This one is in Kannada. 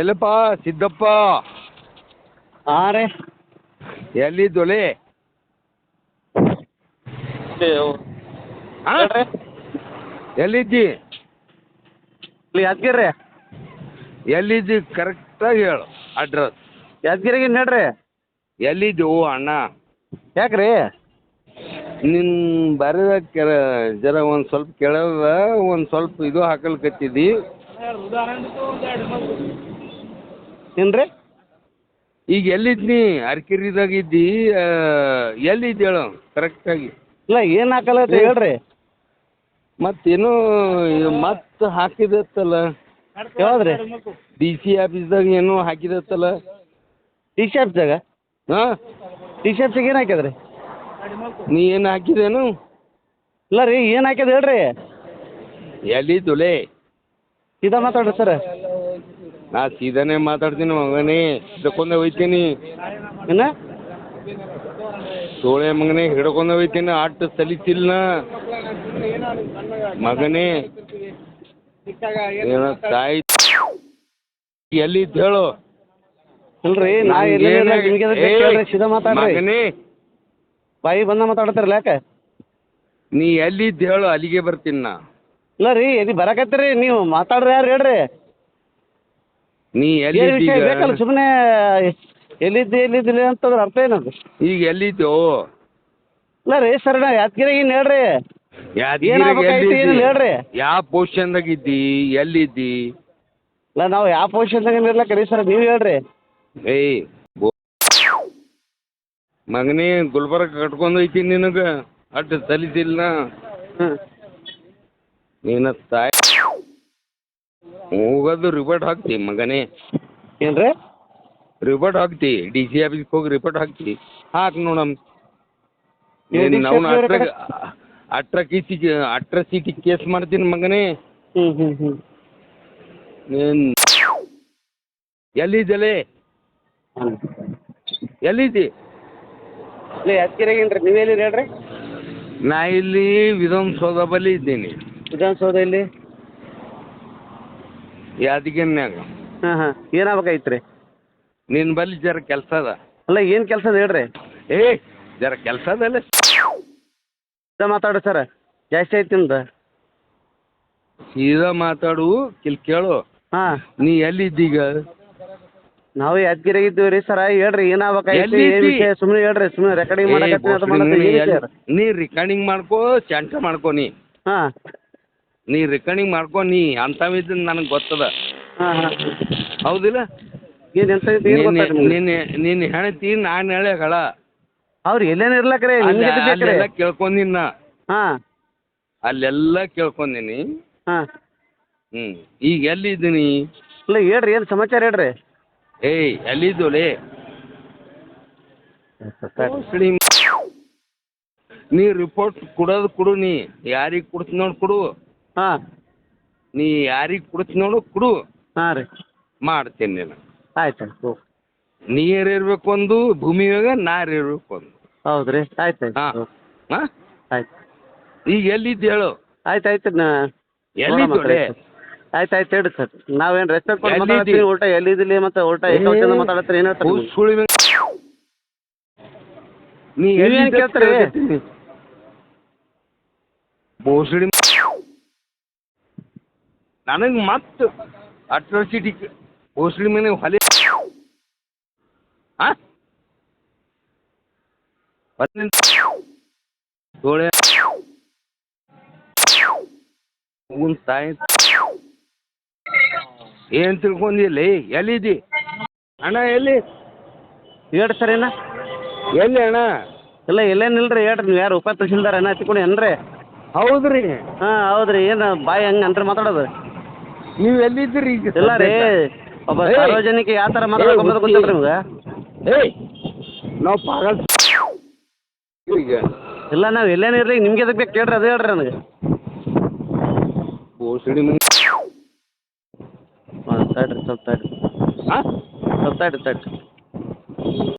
ಎಲ್ಲಪ್ಪ ಸಿದ್ದಪ್ಪ? ಹಾಂ ರೀ. ಎಲ್ಲಿದ್ದೊಲೆ? ಹೇಳ್ರಿ. ಎಲ್ಲಿದ್ದಿ? ಇಲ್ಲಿ ಯಾದಗಿರಿ ರೀ. ಎಲ್ಲಿದ್ದಿ ಕರೆಕ್ಟಾಗಿ ಹೇಳು ಅಡ್ರೆಸ್. ಯಾದಗಿರಿಗೆ ನಡ್ರಿ. ಎಲ್ಲಿದ್ದೆವು ಅಣ್ಣ? ಯಾಕೆ ರೀ? ನಿನ್ನ ಬರೆದ ಜರ ಒಂದು ಸ್ವಲ್ಪ ಕೇಳೋದ, ಒಂದು ಸ್ವಲ್ಪ ಇದು ಹಾಕಲ್ಕತ್ತಿದ್ದಿ. ಏನು ರೀ? ಈಗ ಎಲ್ಲಿದ್ನಿ? ಅರ್ಕಿರಿದಾಗ ಇದ್ದಿ? ಎಲ್ಲಿದ್ದಿ ಹೇಳು ಕರೆಕ್ಟಾಗಿ. ಇಲ್ಲ ಏನು ಹಾಕಲ್ಲ ಹೇಳ್ರಿ. ಮತ್ತೇನೋ ಮತ್ತೆ ಹಾಕಿದತ್ತಲ್ಲ, ಯಾವ್ದು ರೀ? ಡಿ ಸಿ ಆಫೀಸ್ದಾಗ ಏನೋ ಹಾಕಿದತ್ತಲ್ಲ. T C ಆಫೀಸ್ದಾಗ? ಹಾಂ, ಟಿ ಸಿ ಆಫೀಸಿಗೆ ಏನು ಹಾಕ್ಯದ ರೀ? ನೀ ಏನು ಹಾಕಿದೇನು? ಇಲ್ಲ ರೀ, ಏನು ಹಾಕ್ಯದ ಹೇಳ್ರಿ. ಎಲ್ಲಿದ್ದುಲೇ? ಸೀದಾ ಮಾತಾಡ್ರಿ ಸರ್. ನಾ ಸೀದಾನೇ ಮಾತಾಡ್ತೀನಿ ಮಗನೇ, ಹಿಡ್ಕೊಂಡೆ ಹೋಯ್ತೀನಿ. ಏನು? ಸೋಳೆ ಮಗನೇ ಹಿಡ್ಕೊಂಡೆ ಹೋಯ್ತೀನಿ, ಆಟ ಸಲಿಸಿಲ್ಲ ಮಗನೇ. ಏನ ತಾಯಿ ಎಲ್ಲಿದ್ದು ಹೇಳು. ಇಲ್ರಿ, ನಾ ಎಲ್ಲಿ ನಿಮಗೆ ಕೇಳ್ರಿ, ಸೀದಾ ಮಾತಾಡ್ರಿ ಮಗನೇ. ಬಾಯಿ ಬಂದ ಮಾತಾಡ್ತಾರಲ್ಲ ಯಾಕೆ? ನೀ ಎಲ್ಲಿದ್ದು ಹೇಳು, ಅಲ್ಲಿಗೆ ಬರ್ತೀನಿ ನಾ. ಇಲ್ಲ ರೀ, ಎಲ್ಲಿ ಬರಕತ್ತೀರಿ ನೀವು? ಮಾತಾಡ್ರಿ ಯಾರು ಹೇಳ್ರಿ. ನೀ ಏನು ವಿಷಯ ಎಲ್ಲಿದ್ದೀಗ? ಬೇಕಲ್ಲ ಸುಮ್ಮನೆ ಎಲ್ಲಿದ್ದಿಲ್ಲ ಅಂತಂದ್ರೆ ಅರ್ಥ ಏನದು? ಈಗ ಎಲ್ಲಿದ್ದು? ಇಲ್ಲ ರೀ ಸರ್, ನಾ ಯಾದಗಿರಿಗಿನ್ ಹೇಳ್ರಿ. ಏನಾಗಬೇಕಾಯ್ತು ಏನಿಲ್ಲ ಹೇಳ್ರಿ. ಯಾವ ಪೊಸಿಷನ್ದಾಗ ಇದ್ದಿ? ಎಲ್ಲಿದ್ದಿ? ಇಲ್ಲ ನಾವು ಯಾವ ಪೊಸಿಷನ್ದಾಗ ಇರ್ಲಕ್ಕ ರೀ ಸರ್, ನೀವು ಹೇಳ್ರಿ. ಏಯ್ ಮಗನೇ, ಗುಲ್ಬರ್ಗ ಕಟ್ಕೊಂಡು ಹೋಯ್ತೀನಿ ನಿನಗೆ, ಅಷ್ಟು ಸಲಿಸಿಲ್ಲ. ಹ್ಞೂ. ನೀನ ತಾಯಿ ಹೋಗೋದು ರಿಪೋರ್ಟ್ ಹಾಕ್ತಿ ಮಗನೇ. ಏನು ರೀ? ರಿಪೋರ್ಟ್ ಹಾಕ್ತಿ, ಡಿ ಸಿ ಆಫೀಸ್ಗೆ ಹೋಗಿ ರಿಪೋರ್ಟ್ ಹಾಕ್ತಿ. ಹಾಕಿ ನೋಡಮ್. ಏನ್ ಏನು ನಾವು DC ಅಟ್ರಾಸಿಟಿ ಕೇಸ್ ಮಾಡ್ತೀನಿ ಮಗನೇ. ಹ್ಞೂ. ನೀನು ಎಲ್ಲಿದ್ದಲೇ? ಎಲ್ಲಿದ್ದಿ? ಇಲ್ಲ ಯಾದಗಿರಿಗಿನ್ ರೀ, ನೀವು ಎಲ್ಲಿ ಹೇಳ್ರಿ? ನಾ ಇಲ್ಲಿ ವಿಧಾನಸೌಧ ಬಳಿ ಇದ್ದೀನಿ. ವಿಧಾನಸೌಧ ಇಲ್ಲಿ? ಯಾದಗಿರಿನ್ಯಾಗ. ಹಾಂ. ಏನಾಗಬೇಕಾಯ್ತು ರೀ? ನಿನ್ನ ಬಳಿ ಜರ ಕೆಲಸ ಅದ. ಅಲ್ಲ ಏನು ಕೆಲಸ ಅದ ಹೇಳ್ರಿ. ಜರ ಕೆಲಸ ಅದಲ್ಲ. ಸೀದಾ ಮಾತಾಡ್ರಿ ಸರ್, ಜಾಸ್ತಿ ಆಯ್ತು ನಿಮ್ದು. ಸೀದಾ ಮಾತಾಡು, ಕೇಳು. ಹಾಂ. ನೀ ಎಲ್ಲಿದ್ದೀಗ? ನಾವು ಯಾದಗಿರಿಗೆ ಇದ್ದೀವಿ ರೀ ಸರ, ಹೇಳ್ರಿ ಏನಾಗಬೇಕಾಯ್ತು, ಎಲ್ಲಿದ್ದಿ? ಏನು ವಿಷಯ? ಸುಮ್ಮನೆ ಹೇಳ್ರಿ, ಸುಮ್ಮನೆ ರೆಕಾರ್ಡಿಂಗ್ ನೀ ರಿಕಾರ್ಡಿಂಗ್ ಮಾಡ್ಕೋ, ಚಂಟ ಮಾಡ್ಕೋ ನೀ. ಹಾಂ. ನೀ ರಿಕಾರ್ಡಿಂಗ್ ಮಾಡ್ಕೊ, ನೀ ಅಂಥವಿದ್ದು ನನಗೆ ಗೊತ್ತದ. ಹಾಂ. ಹೌದಿಲ್ಲ? ಏನು ಎಂತ ಏನು ಗೊತ್ತಾಗ್ರಿ ನಿಮ್ಗೆ? ನಿನ್ನ ಹೆಣ್ತಿ ನಾನು ಹೇಳ ಅವ್ರು ಎಲ್ಲೇನು ಇರ್ಲಕ್ರಿ, ನಿಮ್ಗೆ ಬೇಕ್ರಿ. ಅಲ್ಲೆಲ್ಲ ಕೇಳ್ಕೊಂಡಿನ ನಾ. ಹಾಂ. ಅಲ್ಲೆಲ್ಲ ಕೇಳ್ಕೊಂಡಿನಿ. ಹಾಂ. ಈಗ ಎಲ್ಲಿದ್ದೀನಿ? ಇಲ್ಲ ಹೇಳ್ರಿ, ಏನು ಸಮಾಚಾರ ಹೇಳ್ರಿ. ಎಲ್ಲಿದ್ದೋಲೆ? ನೀ ರಿಪೋರ್ಟ್ ಕೊಡು. ನೀ ಯಾರಿಗೆ ಕೊಡ್ತೀನಿ ನೋಡು ಕೊಡು. ಹಾಂ. ನೀ ಯಾರಿಗೆ ಕೊಡ್ತೀನಿ ನೋಡು ಕೊಡು. ಹಾಂ ರೀ, ಮಾಡ್ತೀನಿ ನೀನು. ಆಯ್ತು. ನೀರು ಇರ್ಬೇಕು ಒಂದು, ಭೂಮಿ ಮ್ಯಾಗ ನಾರು ಇರ್ಬೇಕು ಒಂದು. ಹೌದು ರೀ, ಆಯ್ತು. ಹಾಂ. ಆಯ್ತು. ಈಗ ಎಲ್ಲಿದ್ದು ಹೇಳು? ಆಯ್ತು. ಎಲ್ಲಿದ್ದೋಲೆ? ಆಯ್ತು ಹೇಳ್ರಿ ಸರ್, ನಾವೇನು ರೆಸ್ಪೆಕ್ಟ್ ಕೊಟ್ಟು ಎಲ್ಲಿದ್ದಿ? ಮಾತಾಡ್ತೀವಿ. ಊಟ ಎಲ್ಲಿದ್ದಿಲ್ಲ ಮತ್ತು ಊಟ ಎಷ್ಟು ಮಾತಾಡತ್ತೀರಿ, ಏನು ಹೇಳ್ತಾರೆ? ನೀ ನೀವೇನು ಕೇಳ್ತೀರಿ? ಬೋಸಡಿ ನನಗೆ ಮತ್ತೆ ಅಟ್ರಾಸಿಟಿ ಬೋಸಡಿ ಮನೆ ಹೊಲೆ. ಹಾಂ, ಸೋಳೆ ತಾಯಿ ಏನು ತಿಳ್ಕೊಂಡಿಲ್ಲ. ಎಲ್ಲಿದ್ದಿ ಅಣ್ಣ? ಎಲ್ಲಿ ಹೇಳ್ರಿ ಸರ್, ಏನ ಎಲ್ಲಿ ಅಣ್ಣ? ಇಲ್ಲ ಎಲ್ಲೇನಿಲ್ಲ ರೀ, ಹೇಳ್ರಿ. ನೀವು ಯಾರು ಉಪ ತಹಸೀಲ್ದಾರ್ ಏನ ಹಚ್ಕೊಂಡು ಏನ್ರಿ? ಹೌದು ರೀ. ಹಾಂ, ಹೌದು ರೀ. ಏನು ಬಾಯಿ ಹಂಗೆ ಅಂತ ಮಾತಾಡೋದು? ನೀವು ಎಲ್ಲಿದ್ದೀರಿ ಈಗ? ಇಲ್ಲ ರೀ, ಒಬ್ಬ ಸಾರ್ವಜನಿಕ ಯಾವ ಥರ ಮಾತಾಡೋದು ಗೊತ್ತಿಲ್ಲ ರೀ ನಿಮ್ಗೆ? ನಾವು ಪಾಗಲ್ ಈಗ. ಇಲ್ಲ, ನಾವು ಎಲ್ಲೇನು ಇರಲಿ, ನಿಮ್ಗೆ ಎದಕ್ಕೆ ಬೇಕು ಕೇಳ್ರಿ, ಅದು ಹೇಳ್ರಿ ನನಗೆ. ಬೋಸಡಿ ಹಾಂ, ತಡ್ರಿ ಸ್ವಲ್ಪ ತಡ್ರಿ. ಹಾಂ, ಸ್ವಲ್ಪ ತಡ್ರಿ.